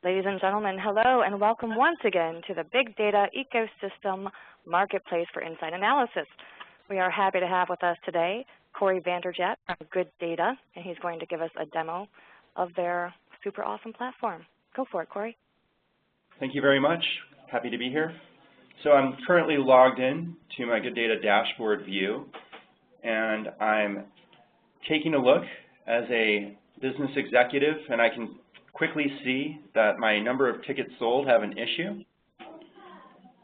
Ladies and gentlemen, hello and welcome once again to the Big Data Ecosystem Marketplace for Insight Analysis. We are happy to have with us today Corey Vanderjet from GoodData, and he's going to give us a demo of their super awesome platform. Go for it, Corey. Thank you very much. Happy to be here. So I'm currently logged in to my GoodData dashboard view, and I'm taking a look as a business executive, and I can quickly see that my number of tickets sold have an issue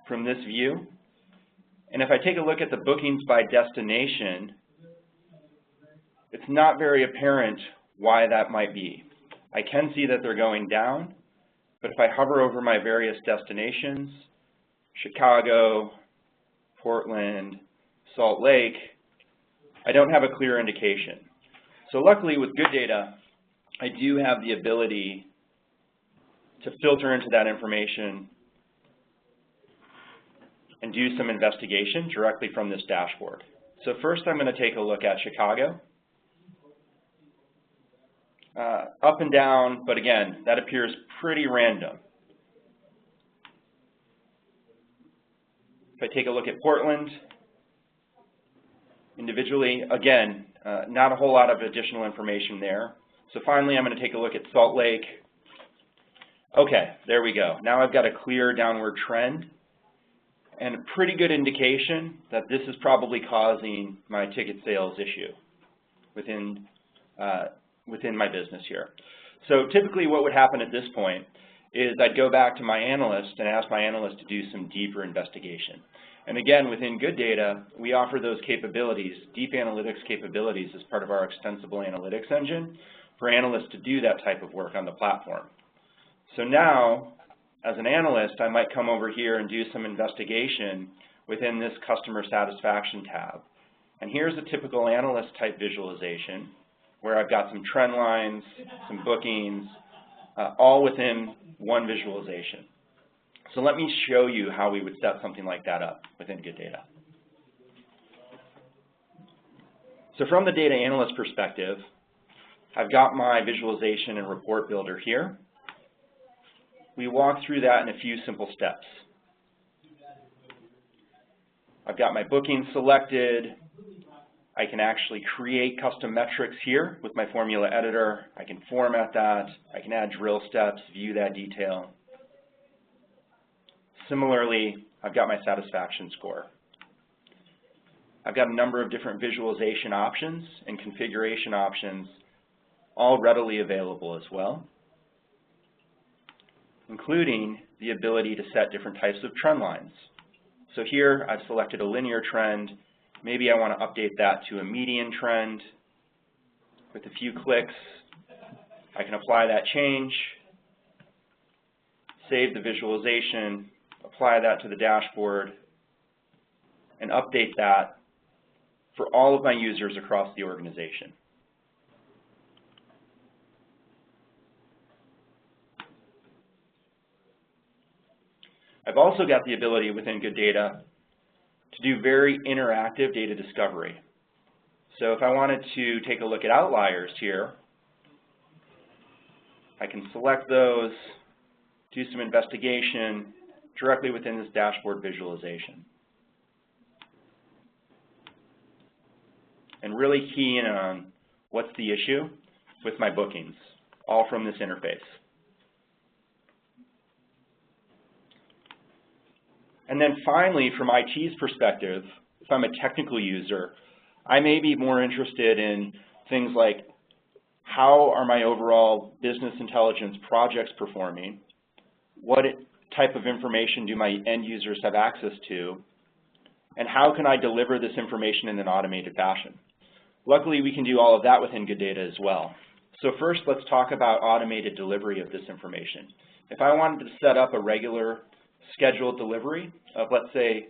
from this view. And if I take a look at the bookings by destination, it's not very apparent why that might be. I can see that they're going down, but if I hover over my various destinations, Chicago, Portland, Salt Lake, I don't have a clear indication. So luckily with GoodData, I do have the ability to filter into that information and do some investigation directly from this dashboard. So first I'm going to take a look at Chicago. Up and down, but again, that appears pretty random. If I take a look at Portland, individually, again, not a whole lot of additional information there. So finally, I'm going to take a look at Salt Lake. Okay, there we go. Now I've got a clear downward trend and a pretty good indication that this is probably causing my ticket sales issue within my business here. So typically what would happen at this point is I'd go back to my analyst and ask my analyst to do some deeper investigation. And again, within GoodData, we offer those capabilities, deep analytics capabilities, as part of our extensible analytics engine for analysts to do that type of work on the platform. So now, as an analyst, I might come over here and do some investigation within this customer satisfaction tab. And here's a typical analyst type visualization where I've got some trend lines, some bookings, all within one visualization. So let me show you how we would set something like that up within GoodData. So from the data analyst perspective, I've got my visualization and report builder here. We walk through that in a few simple steps. I've got my bookings selected. I can actually create custom metrics here with my formula editor. I can format that. I can add drill steps, view that detail. Similarly, I've got my satisfaction score. I've got a number of different visualization options and configuration options, all readily available as well, including the ability to set different types of trend lines. So here I've selected a linear trend. Maybe I want to update that to a median trend. With a few clicks, I can apply that change, save the visualization, apply that to the dashboard, and update that for all of my users across the organization. I've also got the ability within GoodData to do very interactive data discovery. So if I wanted to take a look at outliers here, I can select those, do some investigation directly within this dashboard visualization, and really key in on what's the issue with my bookings, all from this interface. And then finally, from IT's perspective, if I'm a technical user, I may be more interested in things like how are my overall business intelligence projects performing, what type of information do my end users have access to, and how can I deliver this information in an automated fashion. Luckily, we can do all of that within GoodData as well. So first, let's talk about automated delivery of this information. If I wanted to set up a regular scheduled delivery of, let's say,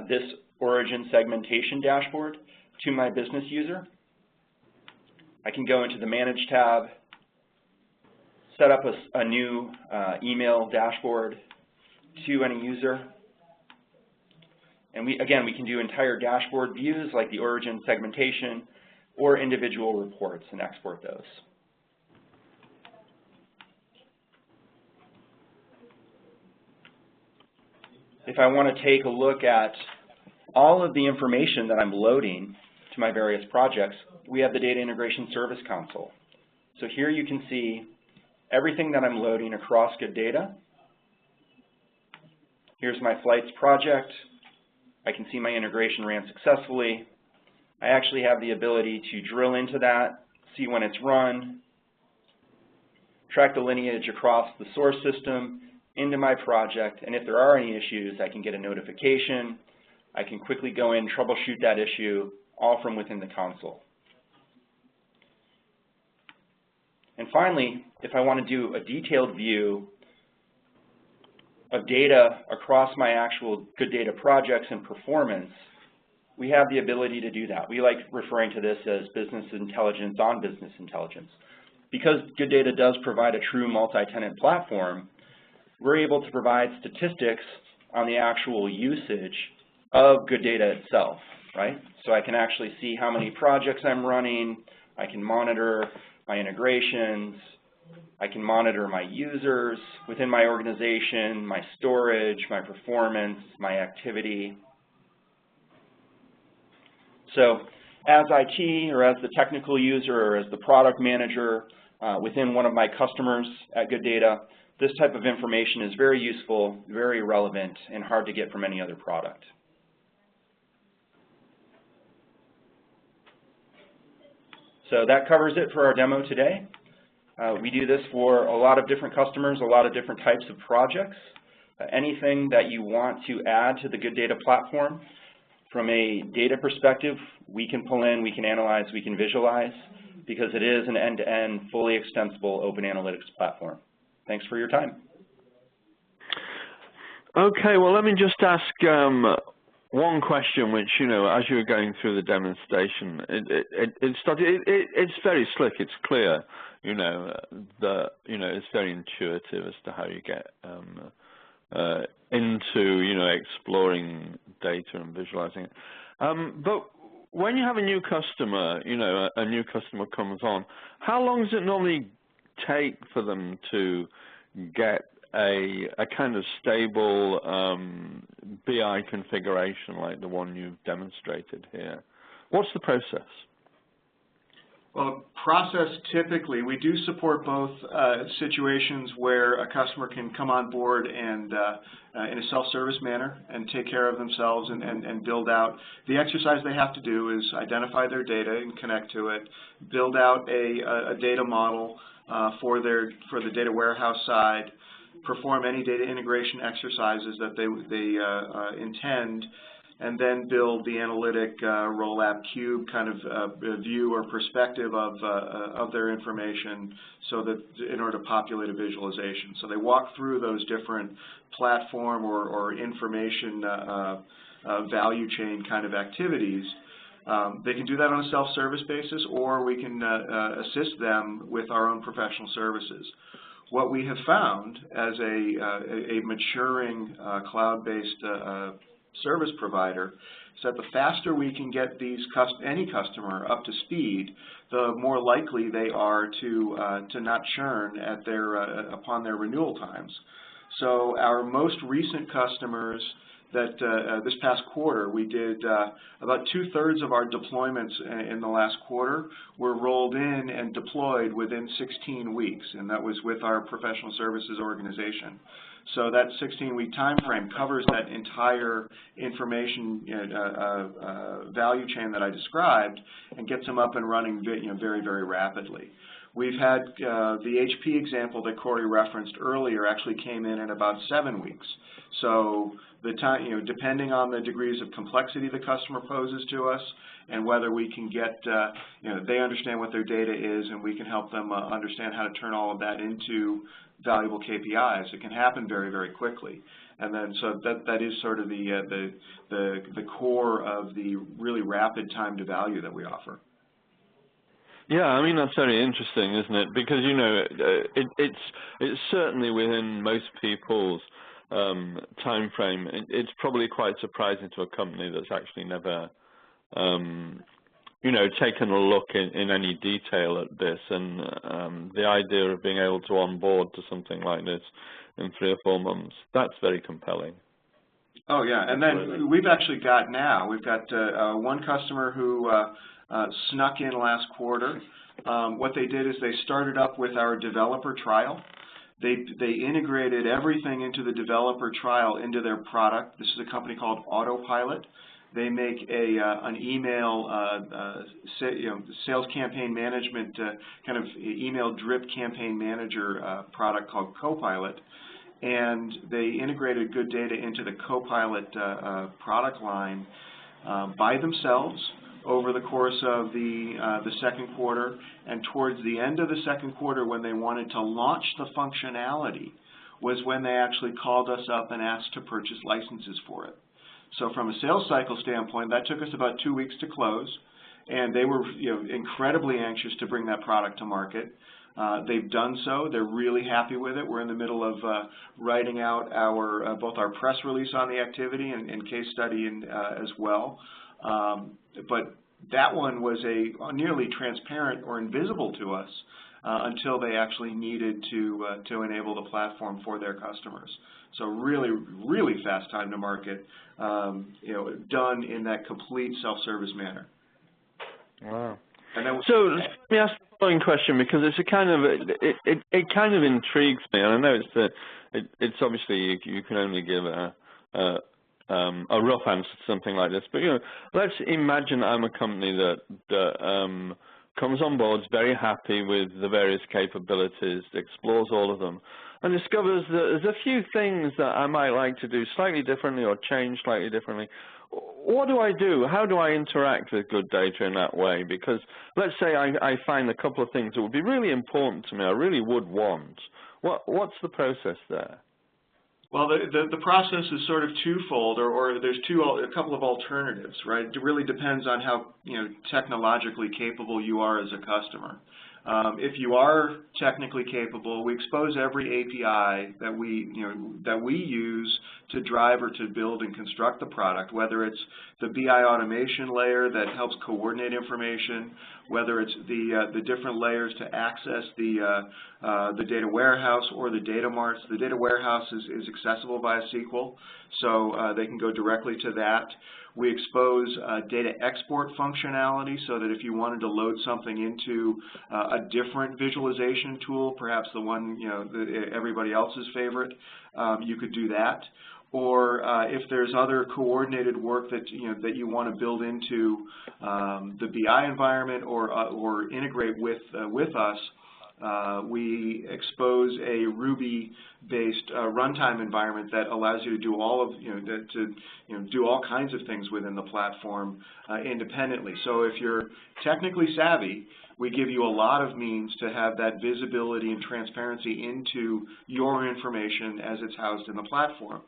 this origin segmentation dashboard to my business user, I can go into the Manage tab, set up a new email dashboard to any user. And again, we can do entire dashboard views like the origin segmentation or individual reports and export those. if I want to take a look at all of the information that I'm loading to my various projects, we have the Data Integration Service Console. So here you can see everything that I'm loading across GoodData. Here's my flights project. I can see my integration ran successfully. I actually have the ability to drill into that, see when it's run, track the lineage across the source system into my project, and if there are any issues, I can get a notification. I can quickly go in, troubleshoot that issue, all from within the console. And finally, if I want to do a detailed view of data across my actual GoodData projects and performance, we have the ability to do that. We like referring to this as business intelligence on business intelligence. Because GoodData does provide a true multi-tenant platform, we're able to provide statistics on the actual usage of GoodData itself, right? So I can actually see how many projects I'm running, I can monitor my integrations, I can monitor my users within my organization, my storage, my performance, my activity. So as IT or as the technical user or as the product manager within one of my customers at GoodData, this type of information is very useful, very relevant, and hard to get from any other product. So that covers it for our demo today. We do this for a lot of different customers, a lot of different types of projects. Anything that you want to add to the GoodData platform, from a data perspective, we can pull in, we can analyze, we can visualize, because it is an end-to-end, fully extensible open analytics platform. Thanks for your time. Okay, well, let me just ask one question, which, you know, as you were going through the demonstration, it's very slick, it's clear, you know, it's very intuitive as to how you get into, you know, exploring data and visualizing it. But when you have a new customer, you know, a new customer comes on, how long does it normally take for them to get a kind of stable BI configuration like the one you've demonstrated here? What's the process? Well, process typically, we do support both situations where a customer can come on board and in a self-service manner and take care of themselves and build out. The exercise they have to do is identify their data and connect to it, build out a data model for the data warehouse side, perform any data integration exercises that they intend, and then build the analytic Rollup cube kind of view or perspective of their information, so that in order to populate a visualization. So they walk through those different platform or information value chain kind of activities. They can do that on a self-service basis, or we can assist them with our own professional services. What we have found as a maturing cloud-based service provider is that the faster we can get any customer up to speed, the more likely they are to not churn at upon their renewal times. So our most recent customers that this past quarter, we did about 2/3 of our deployments in the last quarter were rolled in and deployed within 16 weeks, and that was with our professional services organization. So that 16-week time frame covers that entire information value chain that I described and gets them up and running very, very rapidly. We've had the HP example that Corey referenced earlier actually came in about 7 weeks. So the time, depending on the degrees of complexity the customer poses to us and whether we can get, they understand what their data is and we can help them understand how to turn all of that into valuable KPIs. It can happen very, very quickly. And then so that is sort of the core of the really rapid time to value that we offer. Yeah, I mean, that's very interesting, isn't it? Because, it's certainly within most people's time frame. It's probably quite surprising to a company that's actually never, taken a look in any detail at this. And the idea of being able to onboard to something like this in 3 or 4 months, that's very compelling. Oh yeah, and then we've actually got one customer who snuck in last quarter. What they did is they started up with our developer trial. They integrated everything into the developer trial into their product. This is a company called Autopilot. They make an email sales campaign management kind of email drip campaign manager product called Copilot, and they integrated GoodData into the Copilot product line by themselves over the course of the second quarter, and towards the end of the second quarter, when they wanted to launch the functionality, was when they actually called us up and asked to purchase licenses for it. So from a sales cycle standpoint, that took us about 2 weeks to close, and they were incredibly anxious to bring that product to market. They've done so. They're really happy with it. We're in the middle of writing out both our press release on the activity and case study as well. But that one was nearly transparent or invisible to us until they actually needed to enable the platform for their customers. So really, really fast time to market, done in that complete self-service manner. Wow. So let me ask the following question, because it's it kind of intrigues me, and I know it's obviously you can only give a rough answer to something like this, but let's imagine I'm a company that comes on board, is very happy with the various capabilities, explores all of them, and discovers that there's a few things that I might like to do slightly differently or change slightly differently. What do I do? How do I interact with GoodData in that way? Because let's say I find a couple of things that would be really important to me, I really would want. What's the process there? Well, the process is sort of twofold, or there's a couple of alternatives, right? It really depends on how technologically capable you are as a customer. If you are technically capable, we expose every API that we use to drive or to build and construct the product, whether it's the BI automation layer that helps coordinate information, whether it's the different layers to access the data warehouse or the data marts. The data warehouse is accessible via SQL, so they can go directly to that. We expose data export functionality so that if you wanted to load something into a different visualization tool, perhaps the one everybody else's favorite, you could do that. Or if there's other coordinated work that you want to build into the BI environment or integrate with us, we expose a Ruby-based runtime environment that allows you to do do all kinds of things within the platform independently. So if you're technically savvy, we give you a lot of means to have that visibility and transparency into your information as it's housed in the platform.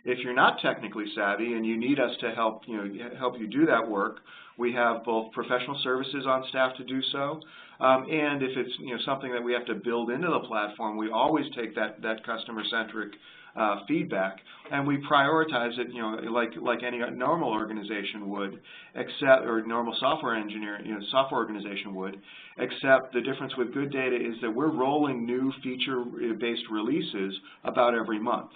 If you're not technically savvy and you need us to help you do that work, we have both professional services on staff to do so, and if it's something that we have to build into the platform, we always take that customer-centric feedback, and we prioritize it, like any normal organization would, or normal software software organization would. Except the difference with GoodData is that we're rolling new feature-based releases about every month.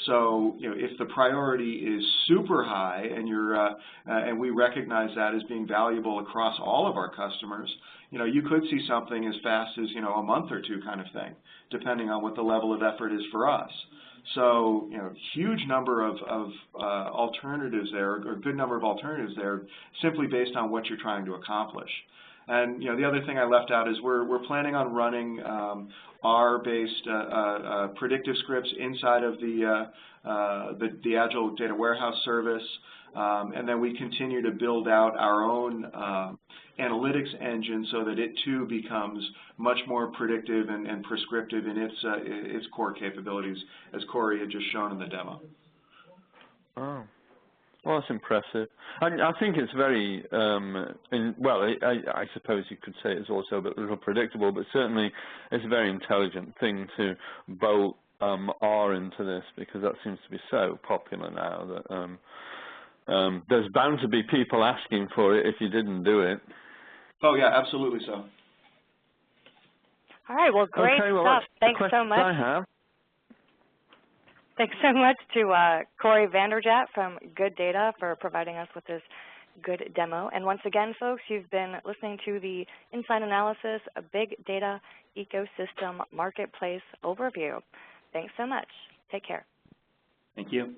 So, if the priority is super high, and we recognize that as being valuable across all of our customers, you could see something as fast as a month or two kind of thing, depending on what the level of effort is for us. So, huge number of alternatives there, or a good number of alternatives there, simply based on what you're trying to accomplish. And the other thing I left out is we're planning on running R-based predictive scripts inside of the Agile Data Warehouse service, and then we continue to build out our own analytics engine so that it too becomes much more predictive and prescriptive in its core capabilities, as Corey had just shown in the demo. Oh. Well, that's impressive. I think it's very, I suppose you could say it's also a little predictable, but certainly it's a very intelligent thing to bolt R into this, because that seems to be so popular now that there's bound to be people asking for it if you didn't do it. Oh, yeah, absolutely so. All right, well, great stuff. Thanks so much. I have. Thanks so much to Corey Vanderjagt from GoodData for providing us with this good demo. And once again, folks, you've been listening to the Insight Analysis Big Data Ecosystem Marketplace Overview. Thanks so much. Take care. Thank you.